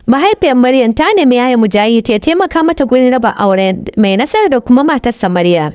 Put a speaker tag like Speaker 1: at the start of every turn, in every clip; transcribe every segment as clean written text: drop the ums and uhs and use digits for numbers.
Speaker 1: Mahaifiyar Maryam ta nemi yaya mujahid ya taimaka mata gurin raba auren mai nasara da kuma matarsa Maryam.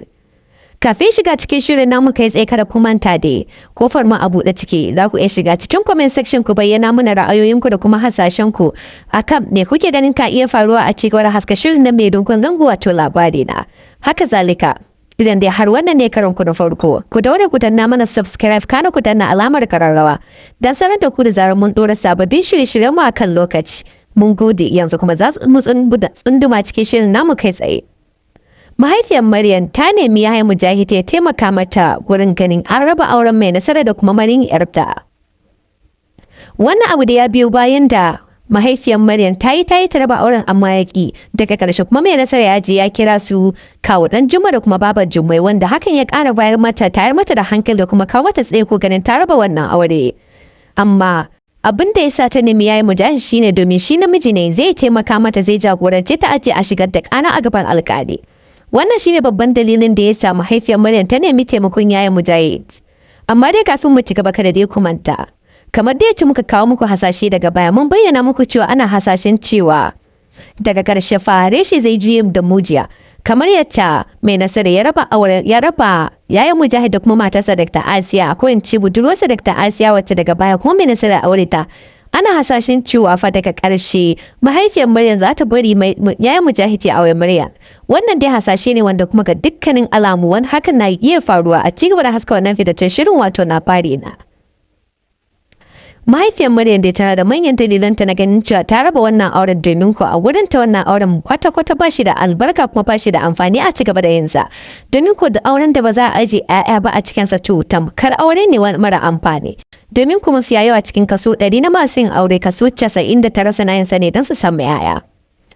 Speaker 1: Kafin shiga cikin shirin namu kai tsaye kada ku manta dai kofar mu a buɗe ciki za ku iya shiga cikin comment section ku bayyana mana ra'ayoyinku da kuma hasashenku akan me kuke ganin ka iya faruwa a cikin haska shirin nan mai dogon zango wato labari na. Haka zalika idan dai har wannan ne karon ku na farko ku daure ku danna mana subscribe kana ku danna alamar kararrawa dan sanar da ku da zarar mun dora sababbin shirye-shiryen mu akan lokaci. Mun gode yanzu kuma za mu tsunduma cikin shirin namu kai tsaye. Mahaifiyar Maryam ta nemi yaya mujahid ya taimaka mata gurin ganin an raba auren mai nasara da kuma marin yarta. Wannan abu da ya biyo bayan da mahaifiyar Maryam ta yi ta raba auren amma ya ki daga ƙarshe kuma mai nasara ya je ya kira su kawo dan Juma da kuma babar Jummai wanda hakan ya ƙara bayar mata tayar mata da hankali da kuma kawo mata tsaye ko ganin ta raba wannan aure. Amma abin da ya sa ta nemi yayi mujahid shine domin shi namiji ne zai taimaka mata zai jagorance ta aje a shigar da kana a gaban alƙali. Wannan shine babban dalilin da ya sa mahaifiyar Maryam ta nemi taimakon yayi mujahid. Amma dai kafin mu ci gaba kada dai ku manta. Kamar da yace muka kawo muku hasashe daga baya mun bayyana muku cewa ana hasashen cewa daga ƙarshe fare shi zai juye da mujiya. Kamar yacca mai nasara ya raba yayin mujahid da kuma matarsa Dr. Asiya ko in ce budurwarsa Dr. Asiya wacce daga baya kuma mai nasara aure ta ana hasashen cewa fa daga ƙarshe mahaifiyar Maryam za ta bari yayin mujahid ya aure Maryam. Wannan dai hasashe ne wanda kuma ga dukkanin alamu wani hakan na iya faruwa a cigaba da haska wannan fitaccen shirin wato labarina. Mahaifiyar Maryam dai tana da manyan dalilanta na ganin cewa ta raba wannan auren domin ko a wurin ta wannan auren kwata-kwata ba shi da albarka kuma ba shi da amfani a ci gaba da yin sa. Domin ko da auren da ba za a aje 'ya'ya ba a cikin sa to tamkar aure ne mara amfani. Domin kuma fiye yawa cikin kaso 100 na masu yin aure kaso 99 suna yin sa ne don su samu 'ya'ya.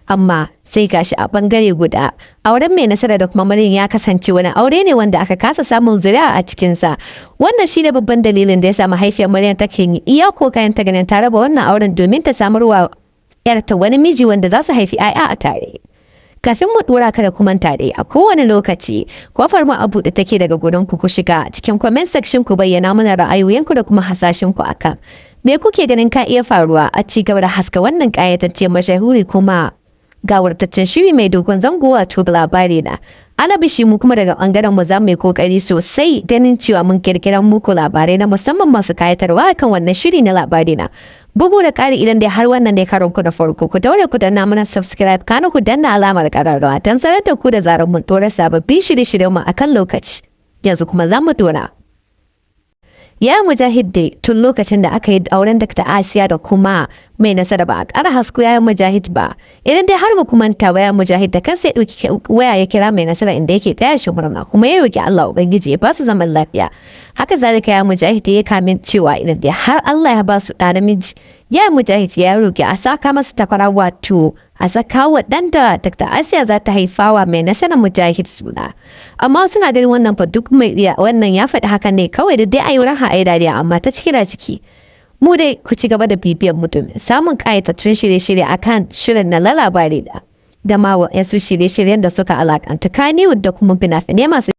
Speaker 1: Amma sai gashi a bangare guda auren mai nasara da kuma Maryam ya kasance wani aure ne wanda aka kasa samun zuri'a a cikinsa. Wannan shine babban dalilin da ya sa mahaifiyar Maryam take yi iya kokarin ta ganin ta raba wannan auren domin ta samarwa yarta wani miji wanda za su haifi 'ya'ya a tare. Kafin mu dora kada kuma tare a kowane lokaci kofar mu a buɗe take daga gurin ku shiga cikin comment section ku bayyana mana ra'ayoyinku da kuma hasashen ku akan me kuke ganin ka iya faruwa a ci gaba da haska wannan ƙayatacce mashahuri kuma gawartaccen shiri mai dogon zango wato labari na alabishi mu kuma daga bangaren mu za mu yi kokari sosai ganin cewa mun kirkiran muku labarai na musamman masu kayatarwa kan wannan shiri na labari na bugu da ƙari idan dai har wannan ne karon ku da farko ku daure ku danna mana subscribe kana ku danna alamar ƙararrawa don sanar da ku da zarar mun dora sababbin shirye-shiryen mu akan lokaci yanzu kuma za mu dora. Ya mujahid dai tun lokacin da aka yi auren Dr. Asiya da kuma mai nasara ba a ƙara hasko ya mujahid ba. Idan dai har ba kuma ta waya mujahid da kansa ya ɗauki waya ya kira mai nasara inda yake taya shi murna kuma ya roki Allah Ubangiji ya ba su zaman lafiya. Haka zalika ya mujahid ya kamin cewa idan dai har Allah ya ba su ɗa namiji ya mujahid ya roki a saka masa takwara wato a saka wa ɗan da Dr. Asiya za ta haifawa mai nasarar mujahid suna. Amma suna ganin wannan fa duk mai wannan ya faɗi hakan ne kawai da dai a yi wurin ha'ai dariya amma ta ciki da ciki. Mu dai ku ci gaba da bibiyar mu domin samun ƙayatattun shirye-shirye akan shirin na labari da ma wasu shirye-shiryen da suka alakanta Kannywood da kuma fina-finai masu